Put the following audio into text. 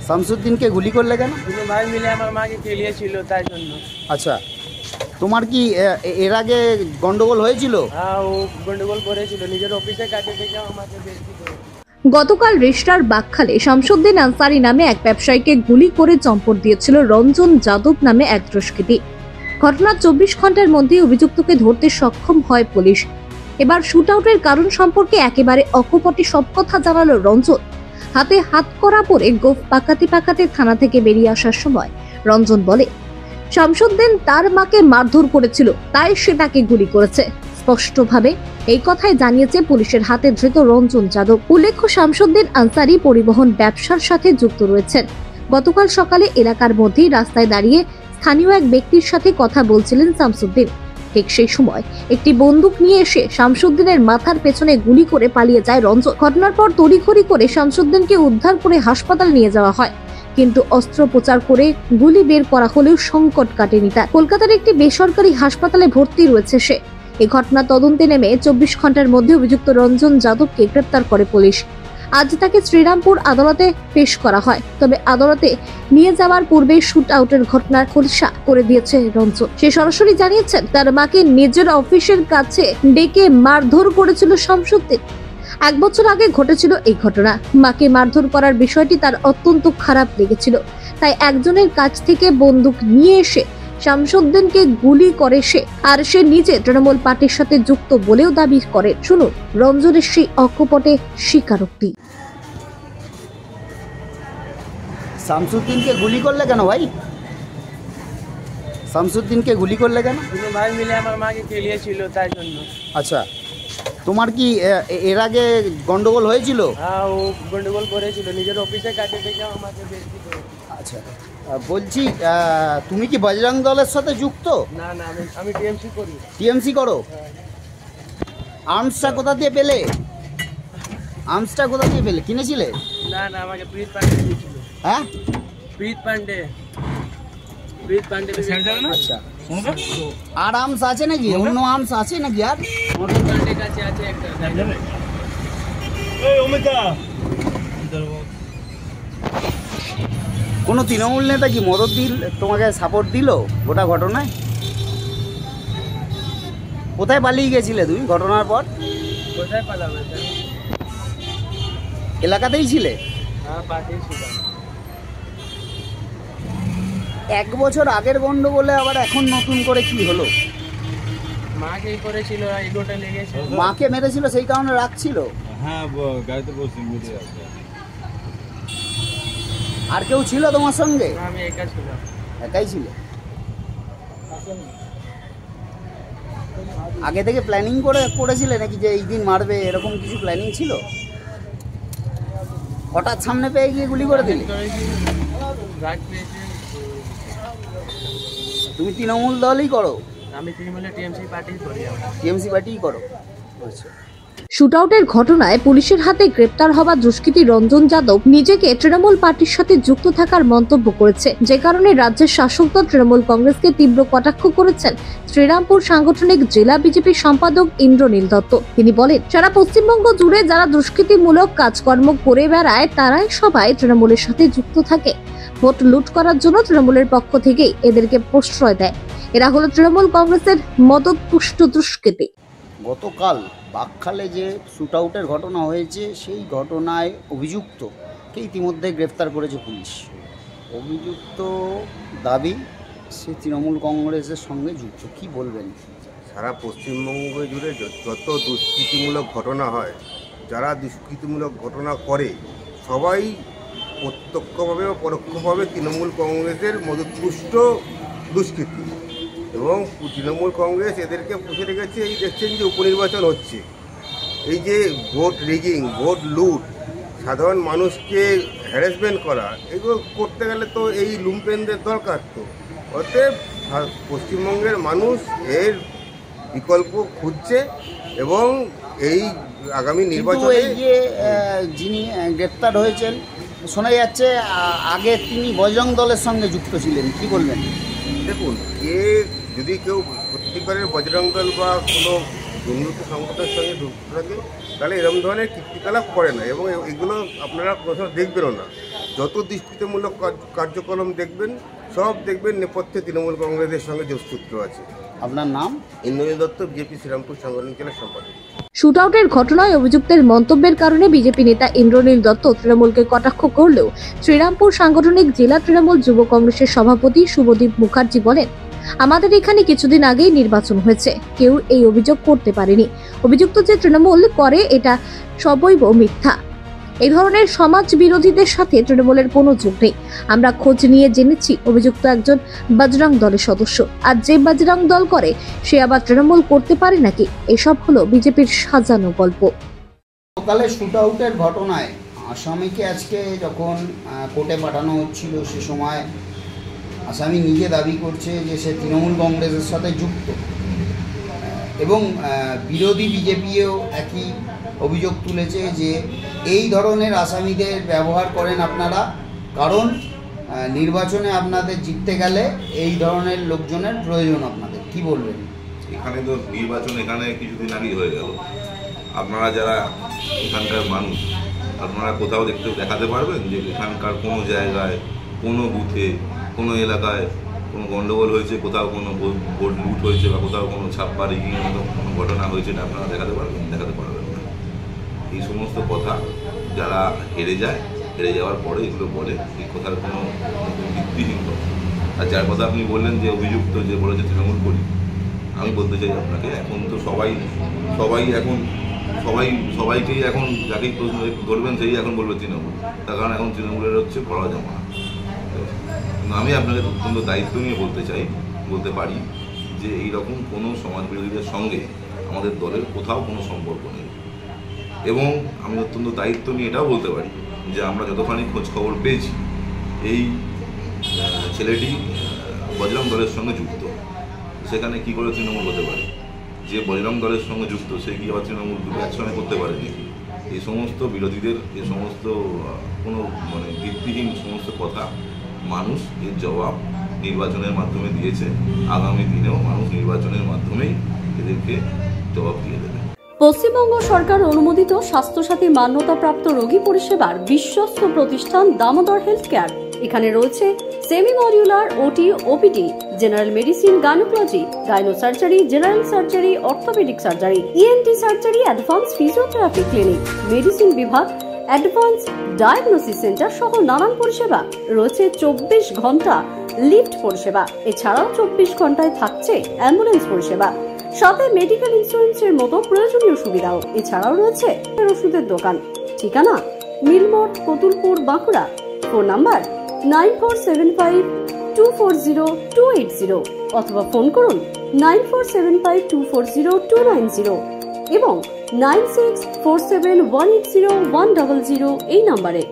শামসুদ্দিনকে গুলি করলে কেন? দুটো ভাই মিলে আমার মাকে খেলিয়েছিল তাই জন্য। আচ্ছা, তোমার কি এর আগে গন্ডগোল হয়েছিল? হ্যাঁ, ও গন্ডগোল করেছিল, নিজের অফিসে কাজে থেকে আমাকে বেশি করে। গতকাল রেশটার বাকখালে শামসুদ্দিন আনসারি নামে এক ব্যবসায়ীকে গুলি করে চম্পট দিয়েছিল রঞ্জন যাদব নামে এক দুষ্কৃতী। ঘটনার 24 ঘন্টার মধ্যে অভিযুক্তকে ধরতে সক্ষম হয় পুলিশ। এবার শুটআউটের কারণ সম্পর্কে একেবারে অকপটে সব কথা জানালো রঞ্জন। হাতে হাত করা পরে গোফ পাকাতে পাকাতে থানা থেকে বেরিয়ে আসার সময় রঞ্জন বলে, শামসুদ্দিন তার মাকে মারধর করেছিল, তাই সে তাকে গুলি করেছে। স্পষ্টভাবে এই কথাই জানিয়েছে পুলিশের হাতে ধৃত রঞ্জন যাদব। উল্লেখ্য, শামসুদ্দিন আনসারি পরিবহন ব্যবসার সাথে যুক্ত রয়েছেন। গতকাল সকালে এলাকার মধ্যেই রাস্তায় দাঁড়িয়ে স্থানীয় এক ব্যক্তির সাথে কথা বলছিলেন শামসুদ্দিন। ঠিক সেই সময় একটি বন্দুক নিয়ে এসে শামসুদ্দিনের মাথার পেছনে গুলি করে পালিয়ে যায় রঞ্জন। ঘটনার পর তড়িঘড়ি করে শামসুদ্দিনকে উদ্ধার করে হাসপাতাল নিয়ে যাওয়া হয়, কিন্তু অস্ত্রোপচার করে গুলি বের করা হলেও সংকট কাটেনি তার। কলকাতার একটি বেসরকারি হাসপাতালে ভর্তি রয়েছে সে। এই ঘটনা তদন্তে নেমে 24 ঘন্টার মধ্যে অভিযুক্ত রঞ্জন যাদবকে গ্রেপ্তার করে পুলিশ। আজ তাকে শ্রীরামপুর আদালতে পেশ করা হয়। তবে আদালতে নিয়ে যাওয়ার পূর্বে শুট আউটের ঘটনার খোলসা করে দিয়েছে রঞ্জন। সে সরাসরি জানিয়েছেন তার মাকে নিজের অফিসের কাছে ডেকে মারধর করেছিল শামসুদ্দিন। 1 বছর আগে ঘটেছিল এই ঘটনা। মাকে মারধর করার বিষয়টি তার অত্যন্ত খারাপ লেগেছিল, তাই একজনের কাছ থেকে বন্দুক নিয়ে এসে শামসুদ্দিনকে গুলি করে সে। আর সে নিজে তৃণমূল পার্টির সাথে যুক্ত বলেও দাবি করে। শুনুন রঞ্জনের সেই অকপটে স্বীকারোক্তি। শামসুদ্দিনকে গুলি করলে কেন ভাই? শামসুদ্দিনকে গুলি করলে কেন? দুটো ভাই মিলে আমার মাকে খেলিয়েছিল তাই জন্য। আচ্ছা, তোমার কি এর আগে গন্ডগোল হয়েছিল? হ্যাঁ, ও গন্ডগোল করেছিল, নিজের অফিসে কাজে থেকে আমাকে বেশি করে। আচ্ছা, বলছি তুমি কি বজরং দলের সাথে যুক্ত? না না, আমি টিএমসি করি। টিএমসি করো? আর্মসটা কোথা দিয়ে পেলে? আর্মসটা কোথা দিয়ে পেলে? কিনেছিলে? না না, আমাকে প্রীত পান্ডে দিয়েছিল। হ্যাঁ, প্রীত পান্ডে। আচ্ছা, আর আর্মস আছে নাকি? অন্য আর্মস আছে নাকি? আর প্রীত পান্ডে কাছে আছে একটা। কোনো তৃণমূল নেতা কি মদত তোমাকে সাপোর্ট দিল গোটা ঘটনায়? কোথায় পালিয়ে গেছিলে তুমি ঘটনার পর? কোথায় পালাবে? এলাকাতেই ছিলে? হ্যাঁ, পাশেই ছিলাম। 1 বছর আগের গন্ডগোলে আবার এখন নতুন করে কি হলো? মাকে করেছিল, এগোটা লেগেছে। মাকে মেরেছিল সেই কারণে রাখছিল? হ্যাঁ, গাড়িতে বসে মিলে আছে। আর কেউ ছিল তোমার সঙ্গে? আমি একা ছিলাম। একাই ছিলে? আগে থেকে প্ল্যানিং করেছিলে নাকি যে এই দিন মারবে, এরকম কিছু প্ল্যানিং ছিল? হঠাৎ সামনে পেয়ে গিয়ে গুলি করে দিলে? তুমি তৃণমূল দলই করো? আমি তৃণমূলে টিএমসি পার্টি করি। টিএমসি পার্টিই করো? আচ্ছা। শুটআউটের ঘটনায় পুলিশের হাতে গ্রেপ্তার হওয়া দুষ্কৃতী রঞ্জন যাদব নিজেকে তৃণমূল পার্টির সাথে যুক্ত থাকার মন্তব্য করেছে, যে কারণে রাজ্যের শাসক দল তৃণমূল কংগ্রেসকে তীব্র কটাক্ষ করেছেন শ্রীরামপুর সাংগঠনিক জেলা বিজেপি সম্পাদক ইন্দ্রনীল দত্ত। তিনি বলেন, সারা পশ্চিমবঙ্গ জুড়ে যারা দুষ্কৃতিমূলক কাজকর্ম করে বেড়ায় তারাই সবাই তৃণমূলের সাথে যুক্ত থাকে। ভোট লুট করার জন্য তৃণমূলের পক্ষ থেকেই এদেরকে প্রশ্রয় দেয়। এরা হলো তৃণমূল কংগ্রেসের মদতপুষ্ট দুষ্কৃতী। গতকাল বাকখালে যে শুটআউটের ঘটনা হয়েছে সেই ঘটনায় অভিযুক্তকে ইতিমধ্যে গ্রেফতার করেছে পুলিশ। অভিযুক্ত দাবি সে তৃণমূল কংগ্রেসের সঙ্গে যুক্ত। কি বলবেন? সারা পশ্চিমবঙ্গ জুড়ে যত দুষ্কৃতিমূলক ঘটনা হয়, যারা দুষ্কৃতিমূলক ঘটনা করে সবাই প্রত্যক্ষভাবে বা পরোক্ষভাবে তৃণমূল কংগ্রেসের মদতপুষ্ট দুষ্কৃতী, এবং তৃণমূল কংগ্রেস এদেরকে পুষে রেখেছে। এই দেখছেন যে উপনির্বাচন হচ্ছে, এই যে ভোট রিগিং, ভোট লুট, সাধারণ মানুষকে হ্যারাসমেন্ট করা, এগুলো করতে গেলে তো এই লুম্পেনদের দরকার। তো অতএব পশ্চিমবঙ্গের মানুষ এর বিকল্প খুঁজছে, এবং এই আগামী নির্বাচনে এই যে যিনি গ্রেপ্তার হয়েছেন শোনা যাচ্ছে আগে তিনি বজরং দলের সঙ্গে যুক্ত ছিলেন। কি বলবেন? দেখুন, যদি কেউ সত্যিকারের বজরং দল বা কোনো দুর্নীতি সংগঠনের সঙ্গে যুক্ত থাকে তাহলে এরকম ধরনের কীর্তিকলাপ করে না, এবং এগুলো আপনারা কোথাও দেখবেনও না। যত দুষ্কৃতিমূলক কার্যক্রম দেখবেন সব দেখবেন নেপথ্যে তৃণমূল কংগ্রেসের সঙ্গে যোগসূত্র আছে। আপনার নাম? ইন্দ্রনীল দত্ত, বিজেপি শ্রীরামপুর সাংগঠনিক জেলার সম্পাদক। শুটআউটের ঘটনায় অভিযুক্তের মন্তব্যের কারণে বিজেপি নেতা ইন্দ্রনীল দত্ত তৃণমূলকে কটাক্ষ করলেও শ্রীরামপুর সাংগঠনিক জেলা তৃণমূল যুব কংগ্রেসের সভাপতি শুভদীপ মুখার্জি বলেন, আমাদের এখানে কিছুদিন আগেই নির্বাচন হয়েছে, কেউ এই অভিযোগ করতে পারেনি। অভিযুক্ত যে তৃণমূল করে এটা সবৈব মিথ্যা। এই ধরনের সমাজ বিরোধীদের সাথে তৃণমূলের কোনো যোগ নেই। আমরা খোঁজ নিয়ে জেনেছি অভিযুক্ত একজন বজরং দলের সদস্য, আর যে বজরং দল করে সে আবার তৃণমূল করতে পারে নাকি? এসব হলো বিজেপির সাজানো গল্প। সকালে শুটআউটের ঘটনায় আসামিকে আজকে যখন কোর্টে পাঠানো হচ্ছিল সে সময় আসামি নিজে দাবি করছে যে সে তৃণমূল কংগ্রেসের সাথে যুক্ত, এবং বিরোধী বিজেপিও একই অভিযোগ তুলেছে যে এই ধরনের আসামিদের ব্যবহার করেন আপনারা, কারণ নির্বাচনে আপনাদের জিততে গেলে এই ধরনের লোকজনের প্রয়োজন আপনাদের। কি বলবেন? এখানে তো নির্বাচন এখানে কিছুদিন আগেই হয়ে গেল। আপনারা যারা এখানকার মানুষ, আপনারা কোথাও দেখাতে পারবেন যে এখানকার কোনো জায়গায়, কোনো বুথে, কোনো এলাকায় কোনো গণ্ডগোল হয়েছে, কোথাও কোনো ভোট লুট হয়েছে বা কোথাও কোনো ছাপ্পা রিগিংয়ের মতো কোনো ঘটনা হয়েছে, এটা আপনারা দেখাতে পারবেন? দেখাতে পারবেন না। এই সমস্ত কথা যারা হেরে যায়, হেরে যাওয়ার পরে এগুলো বলে, এই কথার কোনো ভিত্তিহীন কথা। আর যার কথা আপনি বললেন যে অভিযুক্ত যে বলেছে তৃণমূল করি, আমি বলতে চাই আপনাকে, এখন তো সবাইকেই এখন যাকেই প্রশ্ন ধরবেন সেই এখন বলবে তৃণমূল, তার কারণ এখন তৃণমূলের হচ্ছে বড় জমা। আমি আপনাকে অত্যন্ত দায়িত্ব নিয়ে বলতে পারি যে এইরকম কোনো সমাজ বিরোধীদের সঙ্গে আমাদের দলের কোথাও কোনো সম্পর্ক নেই, এবং আমি অত্যন্ত দায়িত্ব নিয়ে এটাও বলতে পারি যে আমরা যতখানি খোঁজ খবর পেয়েছি এই ছেলেটি বজরং দলের সঙ্গে যুক্ত। সেখানে কি করে তৃণমূল হতে পারে? যে বজরং দলের সঙ্গে যুক্ত সে কি আবার তৃণমূল দুটো একসঙ্গে করতে পারেনি? এই সমস্ত বিরোধীদের এই সমস্ত কোনো ভিত্তিহীন সমস্ত কথা মানুষ এর জবাব নির্বাচনের মাধ্যমে দিয়েছে। আগামী দিনেও মানুষ নির্বাচনের মাধ্যমেই এদেরকে জবাব দিয়ে দেবে। পশ্চিমবঙ্গ সরকার অনুমোদিত স্বাস্থ্যসাথী মান্যতাপ্রাপ্ত রোগী পরিষেবার বিশ্বস্ত প্রতিষ্ঠান দামোদর হেলথ কেয়ার। এখানে রয়েছে semi modular OT, OPD, general medicine, gynaecology, gynae surgery, general surgery, orthopaedic surgery, ENT surgery, advance physiotherapy clinic, medicine বিভাগ, অ্যাডভান্স ডায়াগনোসিস সেন্টার সহ নানান পরিষেবা রয়েছে। 24 ঘন্টা লিফট পরিষেবা, এছাড়াও 24 ঘন্টায় থাকছে অ্যাম্বুলেন্স পরিষেবা, সাথে মেডিকেল ইন্স্যুরেন্সের মতো প্রয়োজনীয় সুবিধাও। এছাড়াও রয়েছে ওষুধের দোকান। ঠিকানা মিলমোড়, কতুলপুর, বাঁকুড়া। ফোন নাম্বার 9475240280 অথবা ফোন করুন 9475240290 এবং 9647180100 এই নম্বরে।